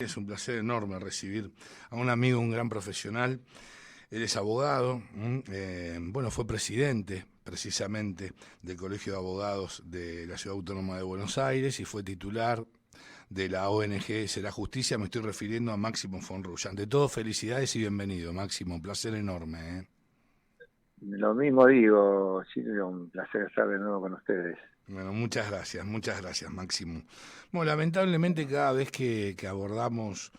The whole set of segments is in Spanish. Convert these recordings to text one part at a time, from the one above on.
Es un placer enorme recibir a un amigo, un gran profesional. Él es abogado, bueno, fue presidente precisamente del Colegio de Abogados de la Ciudad Autónoma de Buenos Aires y fue titular de la ONG Será Justicia. Me estoy refiriendo a Máximo Fonrulla. Ante todo, felicidades y bienvenido, Máximo. Un placer enorme. Lo mismo digo, Silvio, un placer estar de nuevo con ustedes. Bueno, muchas gracias, Máximo. Bueno, lamentablemente cada vez que abordamos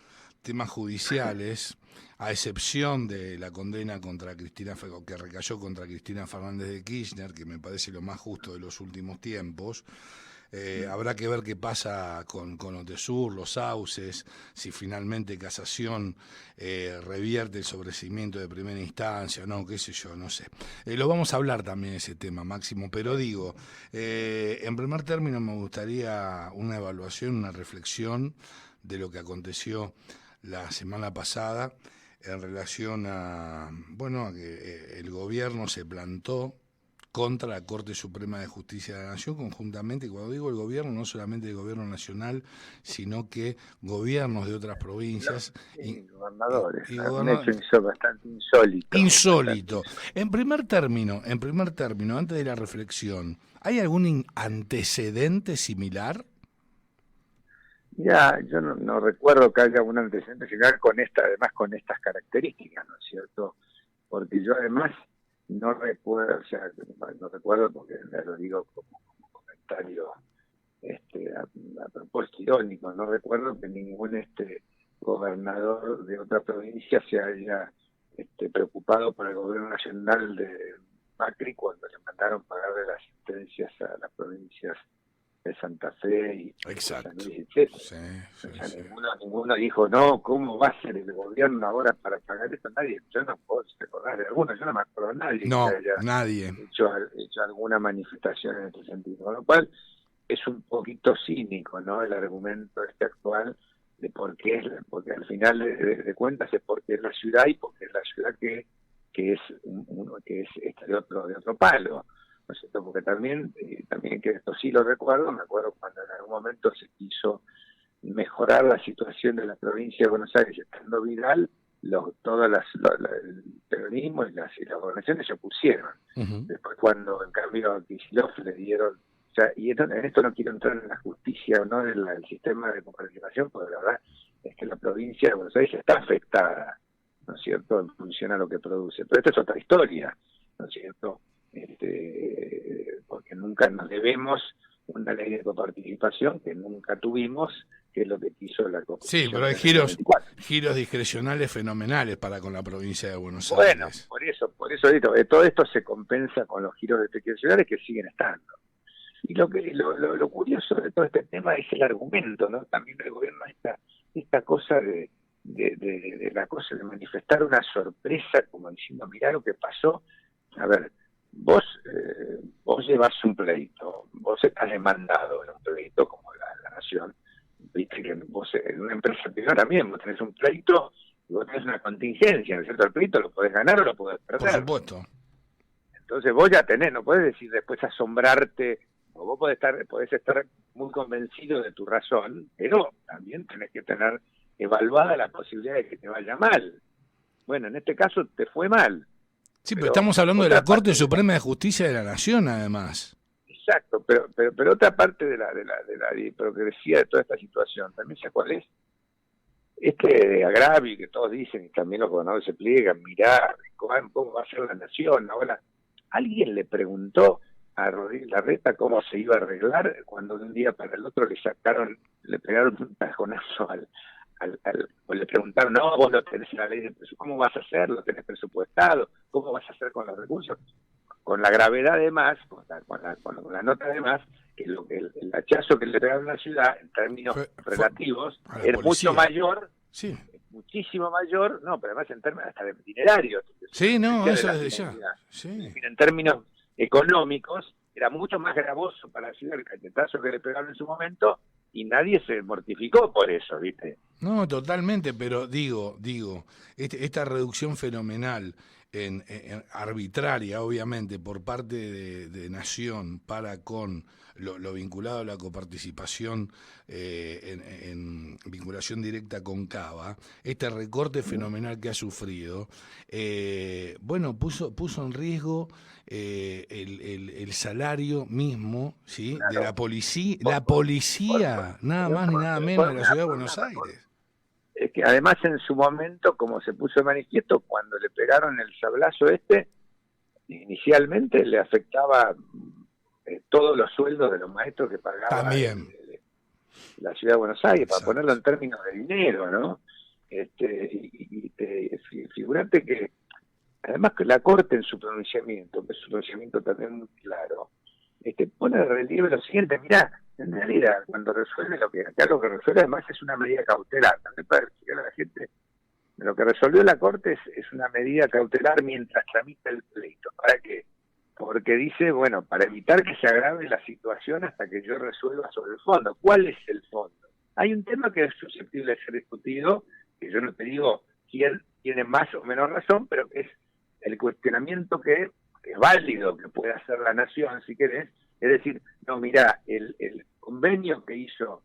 temas judiciales, a excepción de la condena contra Cristina, que recayó contra Cristina Fernández de Kirchner, que me parece lo más justo de los últimos tiempos, habrá que ver qué pasa con Otesur, los sauces, si finalmente Casación revierte el sobreseimiento de primera instancia o no, qué sé yo, no sé. Lo vamos a hablar también ese tema, Máximo, pero digo, en primer término me gustaría una evaluación, una reflexión de lo que aconteció la semana pasada en relación a, bueno, a que el gobierno se plantó contra la Corte Suprema de Justicia de la Nación conjuntamente, y cuando digo el gobierno, no solamente el gobierno nacional, sino que gobiernos de otras provincias Gobernadores, y un hecho bastante insólito. Insólito. En primer término, antes de la reflexión, ¿hay algún antecedente similar? Ya, yo no recuerdo que haya un antecedente similar además con estas características, ¿no es cierto? Porque yo además no recuerdo, no recuerdo porque lo digo como comentario a propósito irónico, no recuerdo que ningún gobernador de otra provincia se haya preocupado por el gobierno nacional de Macri cuando le mandaron pagarle las sentencias a las provincias de Santa Fe y Exacto. San Luis, etc. Sí. Ninguno dijo, no, ¿cómo va a ser el gobierno ahora para pagar esto? Nadie, yo no puedo recordar de alguno, yo no me acuerdo de nadie no, que haya nadie. hecho alguna manifestación en este sentido. Con lo cual es un poquito cínico, ¿no? El argumento actual de por qué es, porque al final de cuentas es porque es la ciudad y porque es la ciudad que es de otro palo. ¿No es cierto? Porque también que esto sí lo recuerdo, me acuerdo cuando en algún momento se quiso mejorar la situación de la provincia de Buenos Aires, estando Vidal, el peronismo y las organizaciones se opusieron. Uh-huh. Después cuando en cambio a Kicillof le dieron, o sea, y en esto no quiero entrar en la justicia o no del sistema de coparticipación, porque la verdad es que la provincia de Buenos Aires está afectada, ¿no es cierto?, en función a lo que produce. Pero esta es otra historia, ¿no es cierto?, porque nunca nos debemos una ley de coparticipación que nunca tuvimos, que es lo que quiso la Constitución. Sí, pero hay giros discrecionales fenomenales para con la provincia de Buenos Aires. Bueno, por eso todo esto se compensa con los giros discrecionales que siguen estando. Y lo curioso de todo este tema es el argumento, ¿no? También el gobierno esta cosa de la cosa de manifestar una sorpresa, como diciendo, mirá lo que pasó. A ver, vos llevas un pleito, vos estás demandado en un pleito como la Nación, viste que vos en una empresa privada también vos tenés un pleito y vos tenés una contingencia, ¿no es cierto? El pleito lo podés ganar o lo podés perder. Por supuesto. Entonces vos ya no podés decir después asombrarte, o vos podés estar muy convencido de tu razón, pero también tenés que tener evaluada la posibilidad de que te vaya mal. Bueno, en este caso te fue mal. Sí, pero estamos hablando de la Corte Suprema de Justicia de la Nación, además. Exacto, pero otra parte de la hipocresía de toda esta situación, también sé cuál es. Agravio que todos dicen, y también los gobernadores se pliegan, mirá, cómo va a ser la Nación. Ahora, ¿alguien le preguntó a Rodríguez Larreta cómo se iba a arreglar cuando de un día para el otro le pegaron un tajonazo o le preguntaron, no, vos lo tenés en la ley de presupuesto, ¿cómo vas a hacer? ¿Lo tenés presupuestado? ¿Cómo vas a hacer con los recursos? Con la gravedad además, con la nota además, que el hachazo que le pegaron a la ciudad en términos relativos es mucho mayor, sí, muchísimo mayor, no, pero además en términos hasta de dinerario. Sí, no, eso desde ya. Sí. En términos económicos, era mucho más gravoso para la ciudad el cachetazo que le pegaron en su momento, y nadie se mortificó por eso, ¿viste? No, totalmente, pero digo, esta reducción fenomenal arbitraria, obviamente, por parte de Nación para con lo vinculado a la coparticipación en vinculación directa con Cava, este recorte fenomenal que ha sufrido, bueno, puso en riesgo el salario mismo, ¿sí? Claro. De la policía, nada más ni nada menos de la ciudad de Buenos Aires. Es que además en su momento, como se puso de manifiesto, cuando le pegaron el sablazo inicialmente le afectaba todos los sueldos de los maestros que pagaba también la ciudad de Buenos Aires, exacto, para ponerlo en términos de dinero, ¿no? Figurate que además que la Corte en su pronunciamiento, que es un pronunciamiento también muy claro, pone de relieve lo siguiente: mirá, en realidad cuando resuelve lo que resuelve además es una medida cautelar, también para explicar a la gente, lo que resolvió la Corte es una medida cautelar mientras tramita el pleito. ¿Para qué? Porque dice, bueno, para evitar que se agrave la situación hasta que yo resuelva sobre el fondo. ¿Cuál es el fondo? Hay un tema que es susceptible de ser discutido, que yo no te digo quién tiene más o menos razón, pero que es el cuestionamiento que es válido que pueda hacer la Nación, si querés. Es decir, no, mirá, el convenio que hizo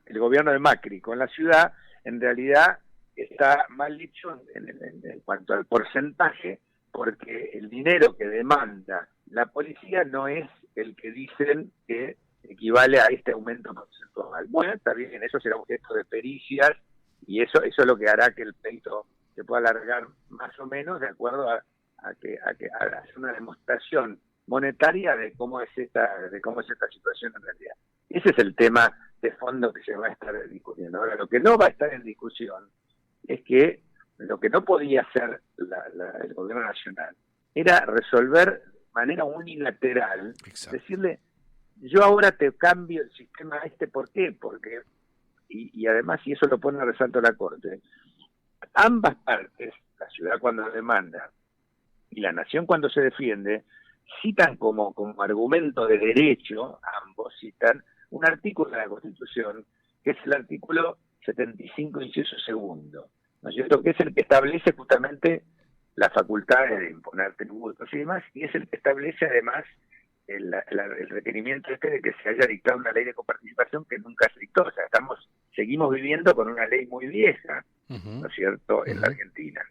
el gobierno de Macri con la ciudad, en realidad está mal dicho en cuanto al porcentaje, porque el dinero que demanda la policía no es el que dicen que equivale a este aumento porcentual. Bueno, está bien, eso será objeto de pericias y eso es lo que hará que el pleito se pueda alargar más o menos de acuerdo a hacer una demostración monetaria de cómo es esta situación en realidad. Ese es el tema de fondo que se va a estar discutiendo. Ahora, lo que no va a estar en discusión es que lo que no podía hacer el gobierno nacional era resolver de manera unilateral, exacto, decirle, yo ahora te cambio el sistema ¿por qué? Porque, y además, y eso lo pone a resalto la Corte, ambas partes, la ciudad cuando demanda y la Nación cuando se defiende, citan como argumento de derecho, ambos citan un artículo de la Constitución, que es el artículo 75, inciso segundo, ¿no es cierto?, que es el que establece justamente las facultades de imponer tributos y demás, y es el que establece además el requerimiento de que se haya dictado una ley de coparticipación que nunca se dictó. O sea, seguimos viviendo con una ley muy vieja, ¿no es cierto?, en la Argentina.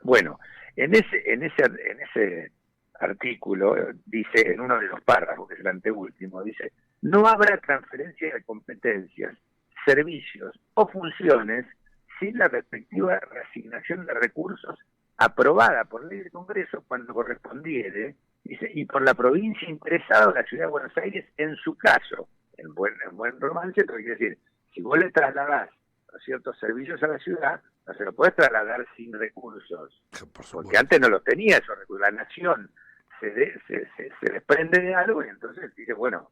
Bueno, en ese artículo dice, en uno de los párrafos, que es el anteúltimo, dice: no habrá transferencia de competencias, servicios o funciones sin la respectiva reasignación de recursos aprobada por ley del Congreso cuando correspondiere, dice, y por la provincia interesada o la ciudad de Buenos Aires en su caso. En buen romance, lo que quiere decir, si vos le trasladás ciertos servicios a la ciudad, no se lo podés trasladar sin recursos, porque antes no los tenía esos recursos. La Nación se desprende de algo y entonces dice, bueno,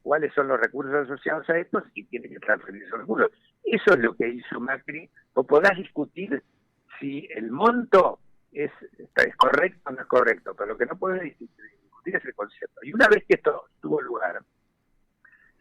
¿cuáles son los recursos asociados a estos? Y tiene que transferir esos recursos. Eso es lo que hizo Macri. O podrás discutir si el monto es correcto o no es correcto, pero lo que no podés discutir es el concepto. Y una vez que esto tuvo lugar,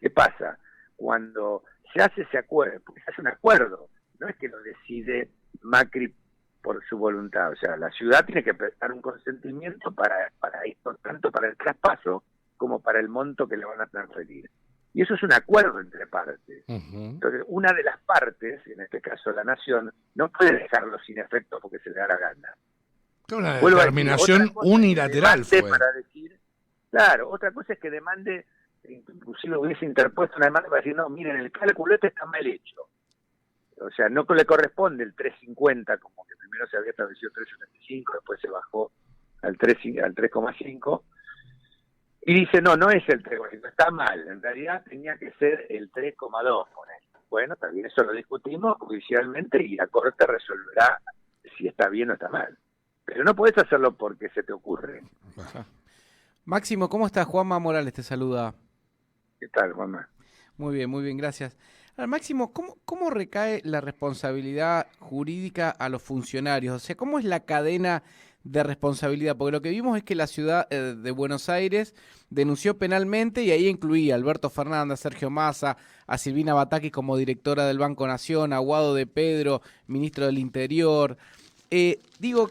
¿qué pasa? Cuando se hace ese acuerdo, porque se hace un acuerdo, no es que lo decide Macri por su voluntad, o sea, la ciudad tiene que prestar un consentimiento para esto, tanto para el traspaso como para el monto que le van a transferir. Y eso es un acuerdo entre partes. Entonces, una de las partes, en este caso la Nación, no puede dejarlo sin efecto porque se le da la gana. Una determinación unilateral fue. Para decir, claro, otra cosa es que demande, inclusive hubiese interpuesto una demanda para decir, no, miren, el cálculo está mal hecho. O sea, no le corresponde el 3.50, como que primero se había establecido 3.75, después se bajó al 3,5. Y dice, no es el 3,5, está mal, en realidad tenía que ser el 3,2. Bueno, también eso lo discutimos judicialmente y la Corte resolverá si está bien o está mal. Pero no podés hacerlo porque se te ocurre. Máximo, ¿cómo estás? Juanma Morales te saluda. ¿Qué tal, Juanma? Muy bien, gracias. Ahora, Máximo, ¿cómo recae la responsabilidad jurídica a los funcionarios? O sea, ¿cómo es la cadena de responsabilidad? Porque lo que vimos es que la ciudad de Buenos Aires denunció penalmente y ahí incluía a Alberto Fernández, a Sergio Massa, a Silvina Batakis como directora del Banco Nación, a Guado de Pedro, ministro del Interior. Digo,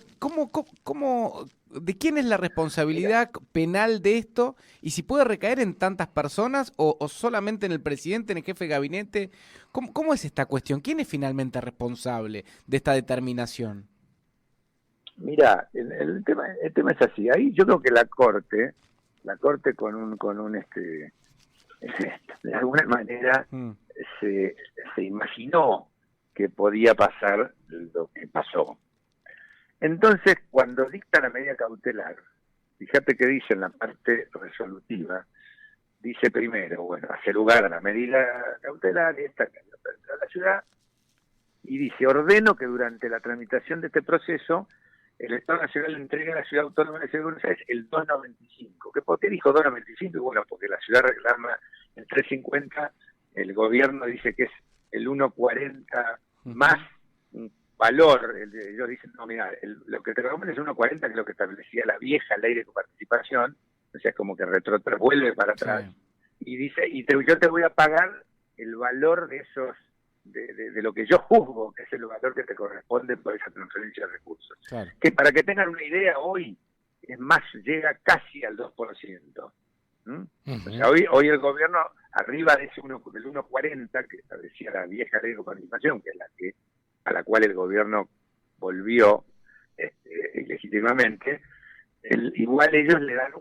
¿de quién es la responsabilidad penal de esto? Y si puede recaer en tantas personas o solamente en el presidente, en el jefe de gabinete. ¿Cómo es esta cuestión? ¿Quién es finalmente responsable de esta determinación? Mira, el tema es así. Ahí yo creo que la corte con un de alguna manera se imaginó que podía pasar lo que pasó. Entonces, cuando dicta la medida cautelar, fíjate que dice en la parte resolutiva, dice primero, bueno, hace lugar a la medida cautelar, esta que a la ciudad, y dice, ordeno que durante la tramitación de este proceso, el Estado Nacional entrega a la Ciudad Autónoma de Buenos Aires el 2.95. ¿Por qué dijo 2.95? Bueno, porque la ciudad reclama el 3.50, el gobierno dice que es el 1.40 más un valor. Ellos dicen, no, mira, lo que te recomiendo es 1.40, que es lo que establecía la vieja ley de coparticipación, o sea, es como que vuelve para atrás, sí. Y dice, yo te voy a pagar el valor de esos, de lo que yo juzgo, que es el valor que te corresponde por esa transferencia de recursos. Claro. Que para que tengan una idea, hoy es más, llega casi al 2%. O sea, hoy el gobierno, arriba de ese del 1.40 que establecía la vieja ley de coparticipación, que es a la cual el gobierno volvió legítimamente, igual ellos le dan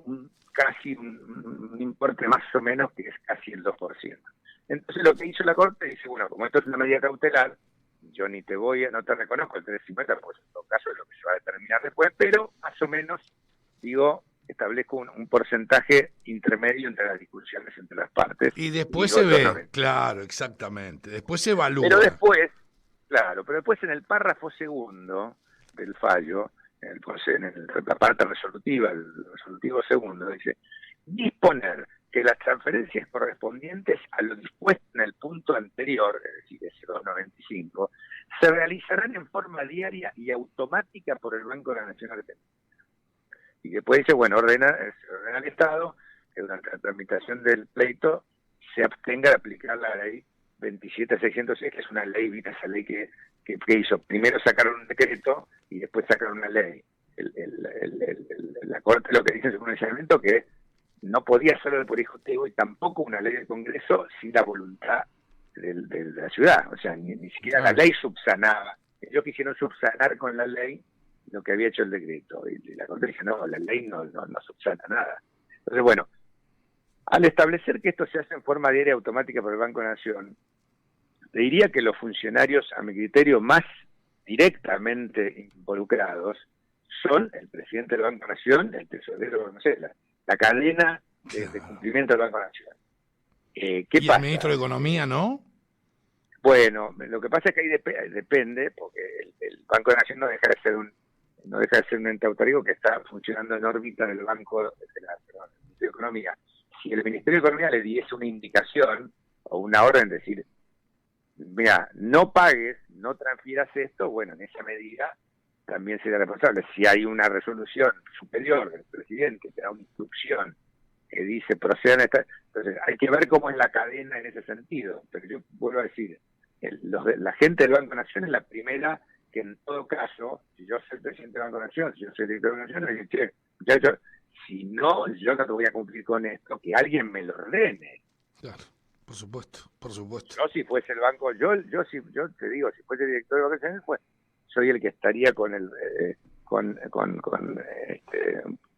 casi un importe más o menos que es casi el 2%. Entonces lo que hizo la Corte dice, bueno, como esto es una medida cautelar, yo no te reconozco el 3.50, pues en todo caso es lo que se va a determinar después, pero más o menos, establezco un porcentaje intermedio entre las discusiones entre las partes. Y después se ve, claro, exactamente, después se evalúa. Pero después en el párrafo segundo del fallo, en la parte resolutiva, el resolutivo segundo, dice, disponer que las transferencias correspondientes a lo dispuesto en el punto anterior, es decir, ese 2.95, se realizarán en forma diaria y automática por el Banco de la Nación Argentina. Y después dice, bueno, se ordena al Estado que durante la tramitación del pleito se abstenga de aplicar la ley 27.606, que es una ley, ¿viste? Esa ley que hizo, primero sacaron un decreto y después sacaron una ley. La Corte lo que dice en su pronunciamiento que no podía ser el Poder Ejecutivo y tampoco una ley del Congreso sin la voluntad de la ciudad. O sea, ni siquiera la ley subsanaba. Ellos quisieron subsanar con la ley lo que había hecho el decreto. Y la Corte dice, no, la ley no subsana nada. Entonces, bueno, al establecer que esto se hace en forma diaria y automática por el Banco de la Nación, le diría que los funcionarios, a mi criterio, más directamente involucrados son el presidente del Banco de la Nación, el tesorero, no sé, la cadena de cumplimiento del Banco de la Nación. ¿Qué pasa? El ministro de Economía, ¿no? Bueno, lo que pasa es que ahí depende, porque el Banco de la Nación no deja de ser un ente autarquístico que está funcionando en órbita del Banco del Ministerio de Economía. Si el Ministerio de Economía le diese una indicación o una orden de decir, mira, no pagues, no transfieras esto, bueno, en esa medida también sería responsable. Si hay una resolución superior del presidente que da una instrucción que dice procedan a esta, entonces hay que ver cómo es la cadena en ese sentido. Pero yo vuelvo a decir, la gente del Banco de la Nación es la primera que en todo caso, si yo soy el presidente del Banco de la Nación, si yo soy el director de la Nación, le digo, che, muchachos, si no, yo no te voy a cumplir con esto, que alguien me lo ordene. Claro, por supuesto, por supuesto. Yo si fuese el banco, yo te digo, si fuese el director de la Banco de la Nación, soy el que estaría con un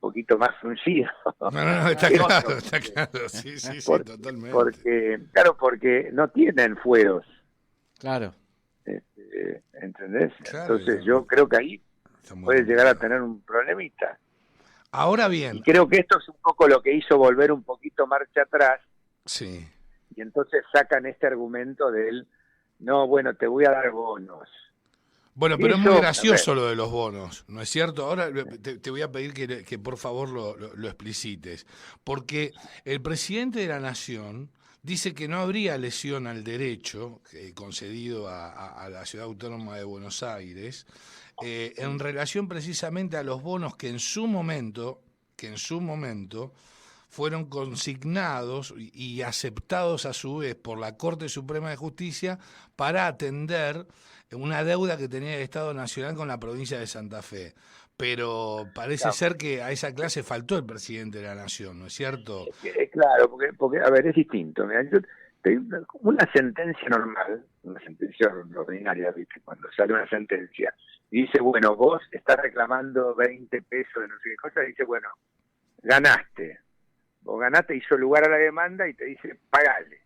poquito más fruncido. No, está claro, sí, totalmente. Porque no tienen fueros. Claro. ¿Entendés? Claro, entonces yo creo que ahí puede llegar a tener un problemita. Ahora bien. Y creo que esto es un poco lo que hizo volver un poquito marcha atrás. Sí. Y entonces sacan este argumento del, no, bueno, te voy a dar bonos. Bueno, pero es muy gracioso lo de los bonos, ¿no es cierto? Ahora te voy a pedir que por favor lo explicites, porque el presidente de la Nación dice que no habría lesión al derecho concedido a la Ciudad Autónoma de Buenos Aires en relación precisamente a los bonos que en su momento fueron consignados y aceptados a su vez por la Corte Suprema de Justicia para atender una deuda que tenía el Estado Nacional con la provincia de Santa Fe. Pero parece ser que a esa clase faltó el presidente de la Nación, ¿no es cierto? Claro, porque a ver, es distinto. Mira, una sentencia normal, una sentencia ordinaria, ¿viste? Cuando sale una sentencia y dice, bueno, vos estás reclamando 20 pesos de no sé qué cosa, dice, bueno, ganaste. Vos ganaste, hizo lugar a la demanda y te dice, pagale.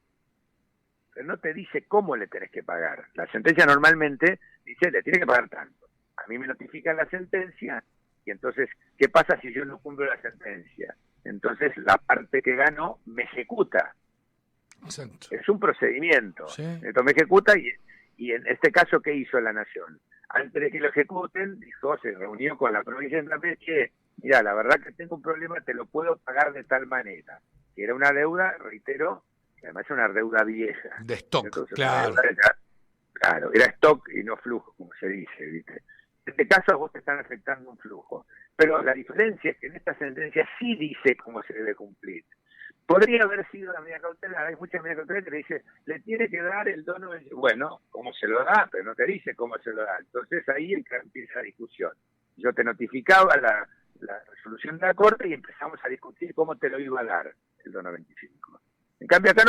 Pero no te dice cómo le tenés que pagar. La sentencia normalmente dice, le tiene que pagar tanto. A mí me notifican la sentencia y entonces, ¿qué pasa si yo no cumplo la sentencia? Entonces la parte que gano me ejecuta. Exacto. Es un procedimiento. Sí. Entonces me ejecuta y en este caso, ¿qué hizo la Nación? Antes de que lo ejecuten, dijo, se reunió con la provincia de Santa Fe, que mira, la verdad que tengo un problema, te lo puedo pagar de tal manera. Que era una deuda, reitero, que además es una deuda vieja. De stock, entonces, claro. Claro, era stock y no flujo, como se dice, ¿viste? En este caso a vos te están afectando un flujo. Pero la diferencia es que en esta sentencia sí dice cómo se debe cumplir. Podría haber sido la medida cautelar, hay muchas medidas cautelares que le dice, le tiene que dar el dono, bueno, ¿cómo se lo da? Pero no te dice cómo se lo da. Entonces ahí empieza la discusión. Yo te notificaba la resolución de la Corte y empezamos a discutir cómo te lo iba a dar el dono 25. En cambio acá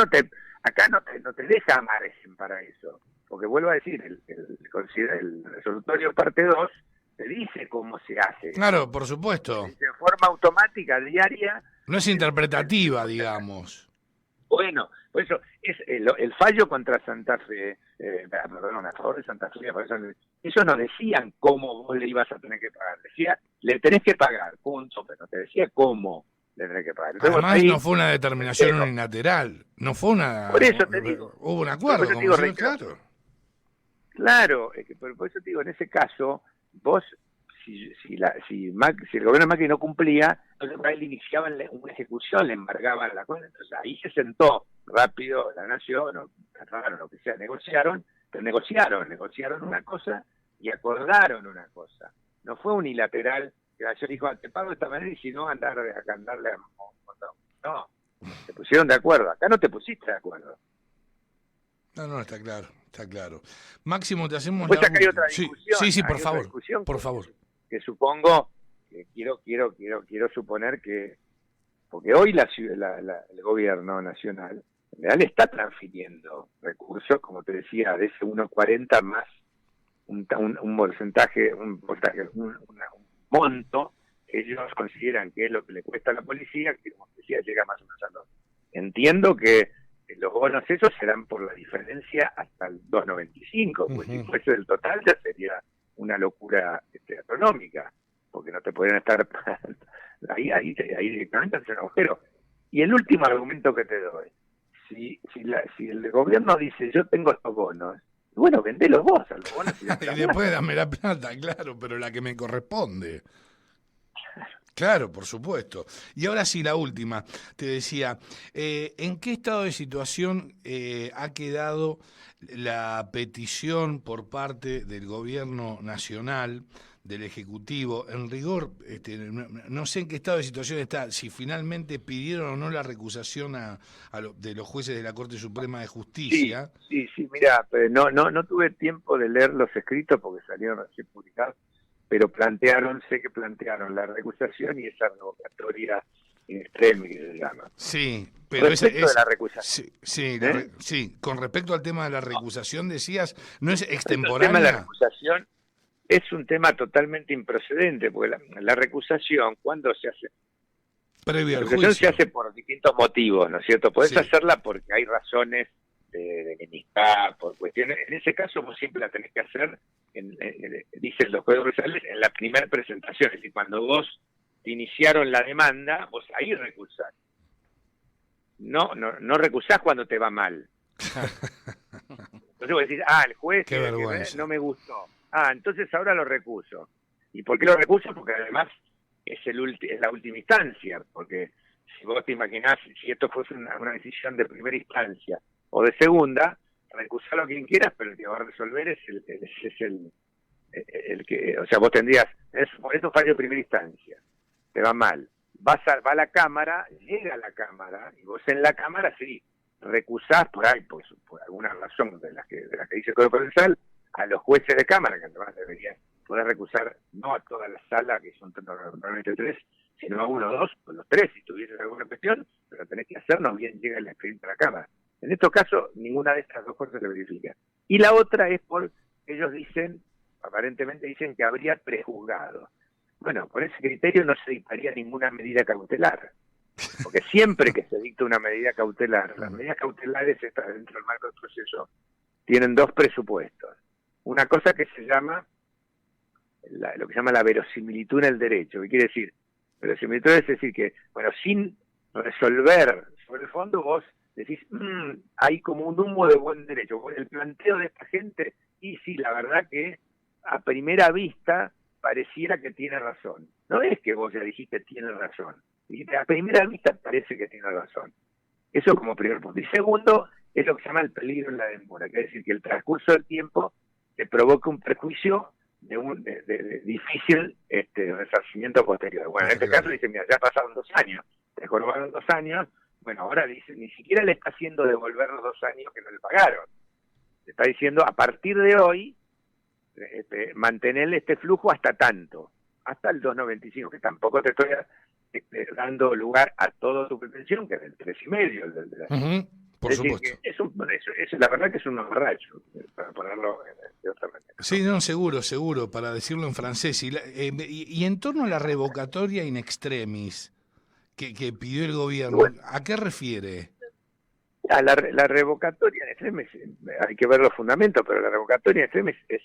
no te deja margen para eso. Porque vuelvo a decir, el resolutorio parte 2 te dice cómo se hace. Claro, por supuesto. De forma automática, diaria. No es interpretativa, digamos. Bueno, por eso es el fallo contra Santa Fe, perdón, a favor de Santa Fe, ellos no decían cómo vos le ibas a tener que pagar. Decía, le tenés que pagar, punto, pero no te decía cómo le tenés que pagar. Entonces, además ahí, no fue una determinación unilateral, no fue una... Por eso te digo. Hubo un acuerdo, como digo, claro. Claro, por eso te digo, en ese caso, vos, si el gobierno de Macri no cumplía, entonces para él iniciaban una ejecución, le embargaban la cosa, entonces ahí se sentó rápido la Nación, o trataron lo que sea, negociaron negociaron una cosa y acordaron una cosa. No fue unilateral, que la Nación dijo, te pago de esta manera y si no, andarle a... No, se pusieron de acuerdo, acá no te pusiste de acuerdo. No, está claro, está claro. Máximo, te hacemos pues acá hay otra discusión. Sí, por favor. Que supongo, que quiero suponer que, porque hoy el gobierno nacional, en realidad está transfiriendo recursos, como te decía, de ese 1.40 más un porcentaje, un monto que ellos consideran que es lo que le cuesta a la policía, que como decía, llega más o menos a los... Entiendo que los bonos esos serán por la diferencia hasta el 2.95, pues si fuese del total ya sería una locura económica, porque no te podrían estar ahí directamente hacer un agujero. Y el último argumento que te doy, si el gobierno dice yo tengo estos bonos, bueno, vendelos vos a los bonos y después dame la plata, claro, pero la que me corresponde. Claro, por supuesto. Y ahora sí, la última. Te decía, ¿en qué estado de situación ha quedado la petición por parte del gobierno nacional, del Ejecutivo? En rigor, no sé en qué estado de situación está, si finalmente pidieron o no la recusación de los jueces de la Corte Suprema de Justicia. Sí, mira, no tuve tiempo de leer los escritos porque salieron recién publicados, pero sé que plantearon la recusación y esa revocatoria in extremis que se llama. Sí, pero respecto de la recusación. Sí, con respecto al tema de la recusación decías, ¿no es extemporánea? El tema de la recusación es un tema totalmente improcedente, porque la recusación, ¿cuándo se hace? Previo al juicio. La recusación se hace por distintos motivos, ¿no es cierto? Podés hacerla porque hay razones de enemistad, por cuestiones. En ese caso vos siempre la tenés que hacer, dicen los códigos procesales, en la primera presentación. Es decir, cuando vos te iniciaron la demanda, vos ahí recusás. No recusás cuando te va mal. Entonces vos decís, el juez no me gustó. Entonces ahora lo recuso. ¿Y por qué lo recuso? Porque además es la última instancia, porque si vos te imaginás, si esto fuese una decisión de primera instancia o de segunda, recusalo a quien quieras, pero el que va a resolver es el que, o sea, vos tendrías, por eso fallo de primera instancia, te va mal, va a la Cámara, llega a la Cámara, y vos en la Cámara sí recusás por ahí, por alguna razón de las que dice el Código Procesal, a los jueces de Cámara, que además deberían poder recusar no a toda la sala, que son normalmente 3, sino a 1 o 2, o los 3, si tuvieses alguna cuestión, pero tenés que hacerlo, bien llega el expediente a la Cámara. En estos casos, ninguna de estas dos cosas se verifica. Y la otra es ellos dicen, aparentemente dicen que habría prejuzgado. Bueno, por ese criterio no se dictaría ninguna medida cautelar, porque siempre que se dicta una medida cautelar, las medidas cautelares estas dentro del marco del proceso tienen dos presupuestos. Una cosa que se llama, lo que se llama la verosimilitud en el derecho, ¿qué quiere decir? Verosimilitud es decir que, bueno, sin resolver sobre el fondo, vos decís, hay como un humo de buen derecho. El planteo de esta gente, y sí, la verdad que a primera vista pareciera que tiene razón. No es que vos ya dijiste tiene razón. Dijiste, a primera vista parece que tiene razón. Eso como primer punto. Y segundo, es lo que se llama el peligro en la demora, que es decir, que el transcurso del tiempo te provoca un perjuicio de difícil resarcimiento posterior. Bueno, en este caso dice, mira, ya pasaron 2 años, te jorobaron 2 años, bueno, ahora dice, ni siquiera le está haciendo devolver los 2 años que no le pagaron. Le está diciendo, a partir de hoy, mantener este flujo hasta tanto, hasta el 2.95, que tampoco te estoy dando lugar a toda tu pretensión, que es del 3,5, el de la... Por supuesto. La verdad que es un mamarracho, para ponerlo de otra manera. Sí, no, seguro, para decirlo en francés. Y en torno a la revocatoria in extremis que pidió el gobierno, bueno, ¿a qué refiere? La revocatoria in extremis, hay que ver los fundamentos, pero la revocatoria in extremis es,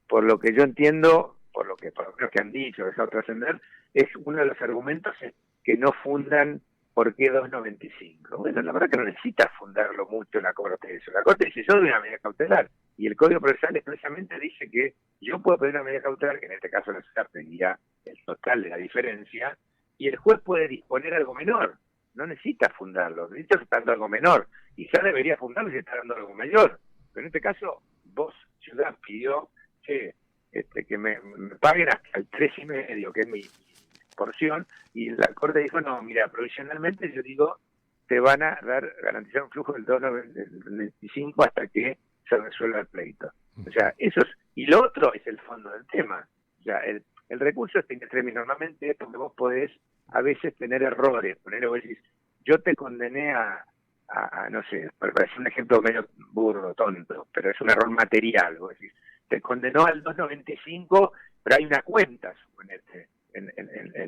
por lo que yo entiendo, por lo menos que han dicho, dejado trascender, es uno de los argumentos que no fundan por qué 2.95. Bueno, la verdad que no necesita fundarlo mucho la Corte eso. La Corte dice, yo doy una medida cautelar, y el Código Procesal expresamente dice que yo puedo pedir una medida cautelar, que en este caso la SUSAP tendría el total de la diferencia, y el juez puede disponer algo menor. No necesita fundarlo, necesita está dando algo menor, y ya debería fundarlo si está dando algo mayor. Pero en este caso, vos, ciudad, pidió que me paguen hasta el 3,5, que es mi porción, y la Corte dijo, no, mira, provisionalmente yo digo, te van a garantizar un flujo del 2.95 hasta que se resuelva el pleito. O sea, eso es, y lo otro es el fondo del tema. O sea, el recurso es in extremis, normalmente es donde vos podés a veces tener errores, vos decís, yo te condené a no sé, para hacer un ejemplo medio burdo, tonto, pero es un error material, vos decís, te condenó al 2.95, pero hay una cuenta, suponete, en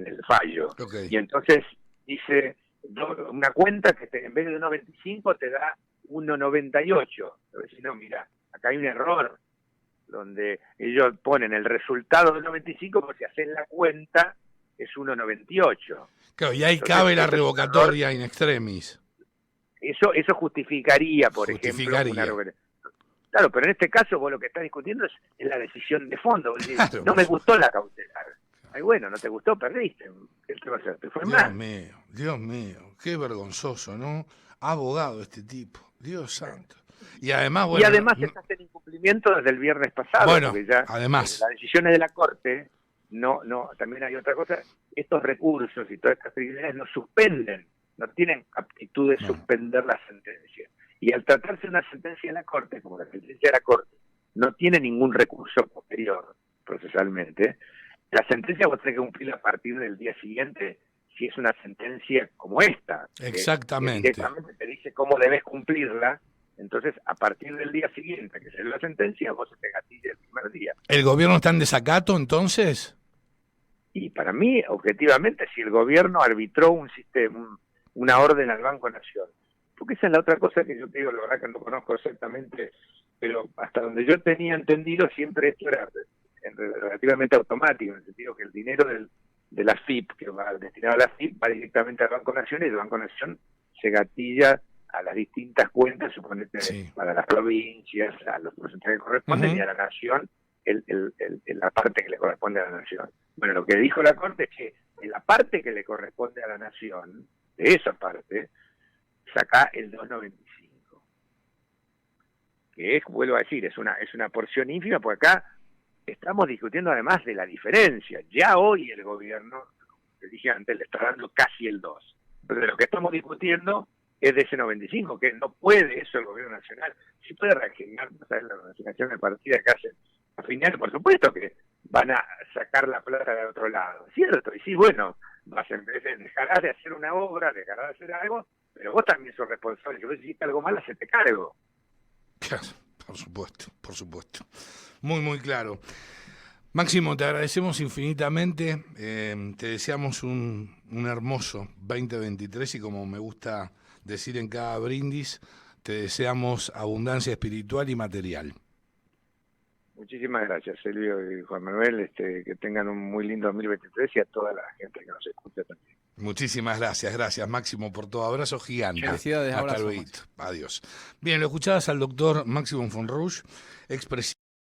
el fallo. Okay. Y entonces dice una cuenta que en vez de 1.25 te da 1.98. Decís, no, mira, acá hay un error, donde ellos ponen el resultado de 1.95, porque si haces la cuenta es 1.98. Claro, y ahí entonces, cabe la revocatoria in extremis. Eso justificaría, por ejemplo, una revocatoria. Claro, pero en este caso vos lo que estás discutiendo es la decisión de fondo. Decís, claro, no me gustó la cautelar. Ay, bueno, no te gustó, perdiste. ¿Qué te va a hacer? Te fue mal. Dios mío, qué vergonzoso, ¿no? Abogado este tipo, Dios santo. Y además, bueno, estás en incumplimiento desde el viernes pasado. Bueno, porque ya, además. Las decisiones de la Corte, también hay otra cosa, estos recursos y todas estas privilegios no suspenden, no tienen aptitud de suspender la sentencia. Y al tratarse de una sentencia de la Corte, como la sentencia de la Corte, no tiene ningún recurso posterior procesalmente, la sentencia vos tenés que cumplir a partir del día siguiente, si es una sentencia como esta. Exactamente. Que directamente te dice cómo debes cumplirla, entonces a partir del día siguiente que se dé la sentencia, vos te gatillas el primer día. ¿El gobierno está en desacato entonces? Y para mí, objetivamente, si el gobierno arbitró un sistema, una orden al Banco Nación, porque esa es la otra cosa que yo te digo, la verdad que no conozco exactamente, pero hasta donde yo tenía entendido siempre esto era relativamente automático, en el sentido que el dinero de la FIP, que va destinado a la FIP, va directamente al Banco Nación, y el Banco Nación se gatilla a las distintas cuentas, suponete, para las provincias, a los porcentajes que corresponden, y a la Nación, la parte que le corresponde a la Nación. Bueno, lo que dijo la Corte es que en la parte que le corresponde a la Nación, de esa parte, saca el 2.95. Que es, vuelvo a decir, es una porción ínfima, porque acá estamos discutiendo además de la diferencia. Ya hoy el gobierno, te dije antes, le está dando casi el 2. Pero lo que estamos discutiendo es de ese 95, que no puede eso el gobierno nacional. Sí puede reaccionar, ¿sabes? La reacción de partida que hacen a final, por supuesto que van a sacar la plata de otro lado, ¿cierto? Y sí, bueno, dejarás de hacer una obra, dejarás de hacer algo, pero vos también sos responsable. Si vos hiciste algo mal, hacete cargo. Claro, por supuesto, por supuesto. Muy, muy claro. Máximo, te agradecemos infinitamente, te deseamos un hermoso 2023 y como me gusta decir en cada brindis, te deseamos abundancia espiritual y material. Muchísimas gracias, Silvio y Juan Manuel, que tengan un muy lindo 2023 y a toda la gente que nos escucha también. Muchísimas gracias Máximo por todo, abrazo gigante. Felicidades, hasta abrazo, luego, adiós. Bien, lo escuchabas al doctor Máximo Fonrouge, expresidente